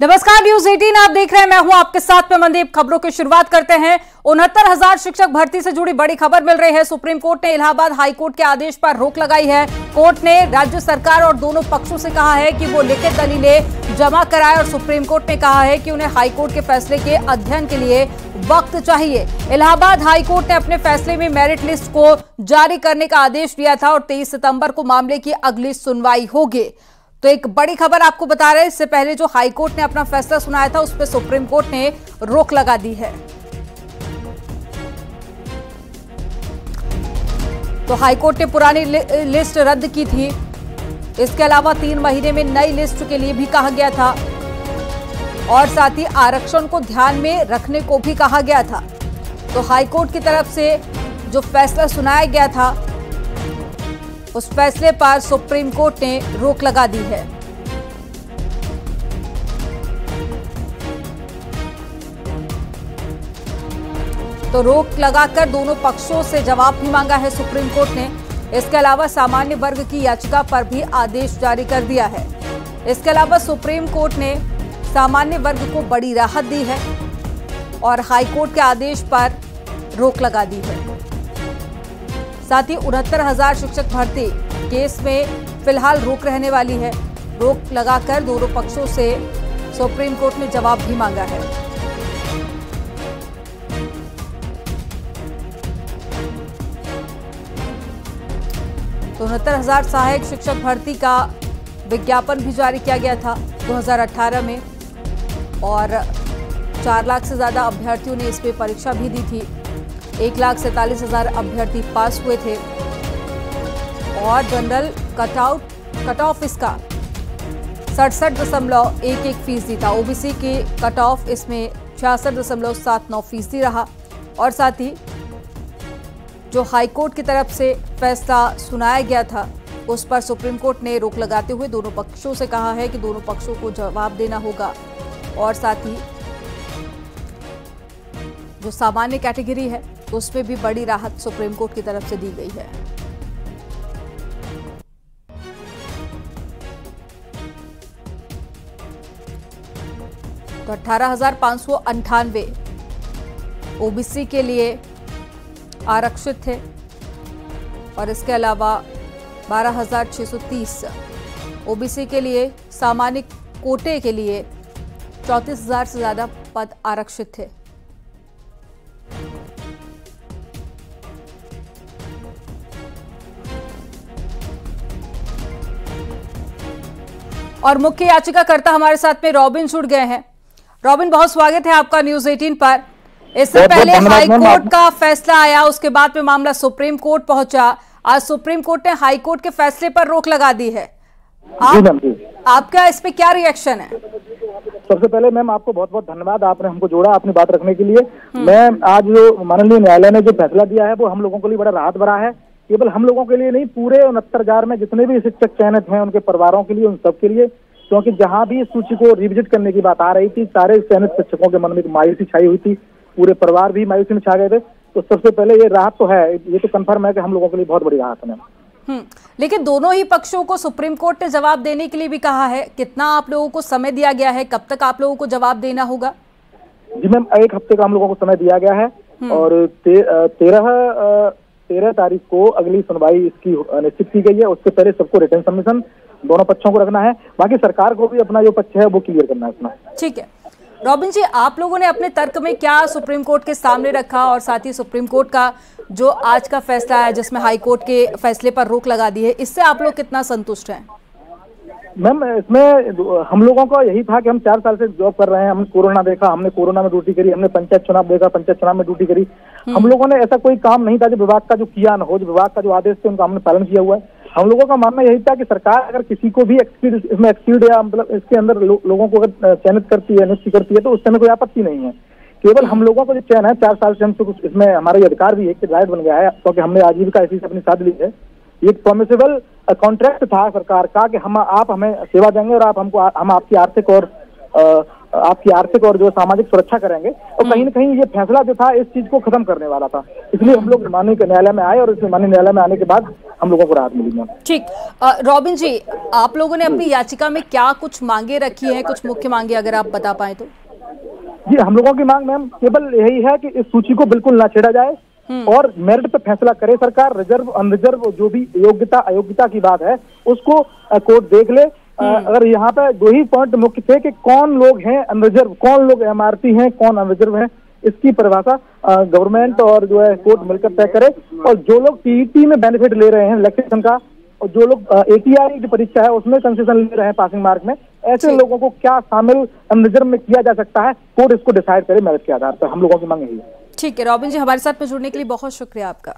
नमस्कार, न्यूज 18 आप देख रहे हैं। मैं हूं आपके साथ में मनदीप। खबरों की शुरुआत करते हैं। 69,000 शिक्षक भर्ती से जुड़ी बड़ी खबर मिल रही है। सुप्रीम कोर्ट ने इलाहाबाद हाई कोर्ट के आदेश पर रोक लगाई है। कोर्ट ने राज्य सरकार और दोनों पक्षों से कहा है कि वो लिखित दलीलें जमा कराए और सुप्रीम कोर्ट ने कहा है कि उन्हें हाई कोर्ट के फैसले के अध्ययन के लिए वक्त चाहिए। इलाहाबाद हाई कोर्ट ने अपने फैसले में मेरिट लिस्ट को जारी करने का आदेश दिया था और 23 सितंबर को मामले की अगली सुनवाई होगी। तो एक बड़ी खबर आपको बता रहे हैं, इससे पहले जो हाई कोर्ट ने अपना फैसला सुनाया था उस पर सुप्रीम कोर्ट ने रोक लगा दी है। तो हाई कोर्ट ने पुरानी लिस्ट रद्द की थी। इसके अलावा 3 महीने में नई लिस्ट के लिए भी कहा गया था और साथ ही आरक्षण को ध्यान में रखने को भी कहा गया था। तो हाई कोर्ट की तरफ से जो फैसला सुनाया गया था उस फैसले पर सुप्रीम कोर्ट ने रोक लगा दी है। तो रोक लगाकर दोनों पक्षों से जवाब भी मांगा है सुप्रीम कोर्ट ने। इसके अलावा सामान्य वर्ग की याचिका पर भी आदेश जारी कर दिया है। इसके अलावा सुप्रीम कोर्ट ने सामान्य वर्ग को बड़ी राहत दी है और हाई कोर्ट के आदेश पर रोक लगा दी है। साथ ही 69,000 शिक्षक भर्ती केस में फिलहाल रोक रहने वाली है। रोक लगाकर दोनों पक्षों से सुप्रीम कोर्ट ने जवाब भी मांगा है। तो 69,000 सहायक शिक्षक भर्ती का विज्ञापन भी जारी किया गया था 2018 में और 4 लाख से ज्यादा अभ्यर्थियों ने इस पे परीक्षा भी दी थी। 1,47,000 अभ्यर्थी पास हुए थे और जनरल कट ऑफ इसका 67.11% था। ओबीसी की कट ऑफ इसमें 66.79% रहा। और साथ ही जो हाई कोर्ट की तरफ से फैसला सुनाया गया था उस पर सुप्रीम कोर्ट ने रोक लगाते हुए दोनों पक्षों से कहा है कि दोनों पक्षों को जवाब देना होगा और साथ ही जो सामान्य कैटेगरी है उसमें भी बड़ी राहत सुप्रीम कोर्ट की तरफ से दी गई है। तो 18,598 ओबीसी के लिए आरक्षित थे और इसके अलावा 12,630 ओबीसी के लिए सामान्य कोटे के लिए 34,000 से ज्यादा पद आरक्षित थे। और मुख्य याचिकाकर्ता हमारे साथ में रॉबिन जुड़ गए हैं। रॉबिन, बहुत स्वागत है आपका न्यूज 18 पर। इससे पहले हाई कोर्ट का फैसला आया, उसके बाद में मामला सुप्रीम कोर्ट पहुंचा। आज सुप्रीम कोर्ट ने हाई कोर्ट के फैसले पर रोक लगा दी है। आपका इस पे क्या रिएक्शन है? सबसे पहले मैम आपको बहुत बहुत धन्यवाद, आपने हमको जोड़ा अपनी बात रखने के लिए। मैं आज जो माननीय न्यायालय ने जो फैसला दिया है वो हम लोगों के लिए बड़ा राहत भरा है। केवल हम लोगों के लिए नहीं, पूरे 69,000 में जितने भी शिक्षक चयनित हैं उनके परिवारों के लिए, उन सबके लिए। क्योंकि जहां भी इस सूची को रिविजिट करने की बात आ रही थी, सारे चयनित शिक्षकों के मन में मायूसी छाई हुई थी, पूरे परिवार भी मायूसी में छा गए थे। तो सबसे पहले ये राहत तो है, ये तो कंफर्म है कि हम लोगों के लिए बहुत बड़ी राहत है। लेकिन दोनों ही पक्षों को सुप्रीम कोर्ट ने जवाब देने के लिए भी कहा है। कितना आप लोगों को समय दिया गया है? कब तक आप लोगों को जवाब देना होगा? जी मैम, 1 हफ्ते का हम लोगों को समय दिया गया है और 13 तारीख को अगली सुनवाई इसकी निश्चित की गई है। उससे पहले सबको रिटन सबमिशन दोनों पक्षों को रखना है, बाकी सरकार को भी अपना जो पक्ष है वो क्लियर करना है अपना। ठीक है रॉबिन जी, आप लोगों ने अपने तर्क में क्या सुप्रीम कोर्ट के सामने रखा और साथ ही सुप्रीम कोर्ट का जो आज का फैसला है जिसमें हाई कोर्ट के फैसले पर रोक लगा दी है, इससे आप लोग कितना संतुष्ट हैं? मैम इसमें हम लोगों का यही था कि हम 4 साल से जॉब कर रहे हैं। हमने कोरोना देखा, हमने कोरोना में ड्यूटी करी, हमने पंचायत चुनाव देखा, पंचायत चुनाव में ड्यूटी करी। हम लोगों ने ऐसा कोई काम नहीं था जो विभाग का जो किया न हो, जो विभाग का जो आदेश थे उनका हमने पालन किया हुआ है। हम लोगों का मानना यही था कि सरकार अगर किसी को भी इसमें एक्सीड या मतलब इसके अंदर लोगों को अगर चयनित करती है, नियुक्ति करती है तो उस समय कोई आपत्ति नहीं है। केवल हम लोगों को जो चयन है 4 साल से हमसे कुछ इसमें हमारा अधिकार भी है कि राइट बन गया है, क्योंकि हमने आजीविका इसी से अपनी साथ ली है। एक प्रोमिसेबल कॉन्ट्रैक्ट था सरकार का कि आप हमें सेवा देंगे और हम आपकी आर्थिक और जो सामाजिक सुरक्षा करेंगे। और कहीं न कहीं ये फैसला जो था इस चीज को खत्म करने वाला था। इसलिए हम लोग माननीय न्यायालय में आए और इस माननीय न्यायालय में आने के बाद हम लोगों को राहत मिली मैम। ठीक। रॉबिन जी, आप लोगों ने अपनी याचिका में क्या कुछ मांगे रखी है, कुछ मुख्य मांगे अगर आप बता पाए तो? जी, हम लोगों की मांग मैम केवल यही है कि इस सूची को बिल्कुल ना छेड़ा जाए और मेरिट पे फैसला करे सरकार। रिजर्व अनरिजर्व जो भी योग्यता अयोग्यता की बात है उसको कोर्ट देख ले। अगर यहाँ पे 2 ही पॉइंट मुख्य थे कि कौन लोग हैं अनरिजर्व, कौन लोग एमआरपी हैं, कौन अनरिजर्व हैं, इसकी परिभाषा गवर्नमेंट और जो है कोर्ट मिलकर तय करे। और जो लोग टीईटी में बेनिफिट ले रहे हैं रिलैक्सेशन का, और जो लोग एटीआई की परीक्षा है उसमें कंसेशन ले रहे हैं पासिंग मार्क में, ऐसे लोगों को क्या शामिल अनरिजर्व में किया जा सकता है, कोर्ट इसको डिसाइड करे मेरिट के आधार पर। हम लोगों की मांग यही है। ठीक है रॉबिन जी, हमारे साथ में जुड़ने के लिए बहुत शुक्रिया आपका।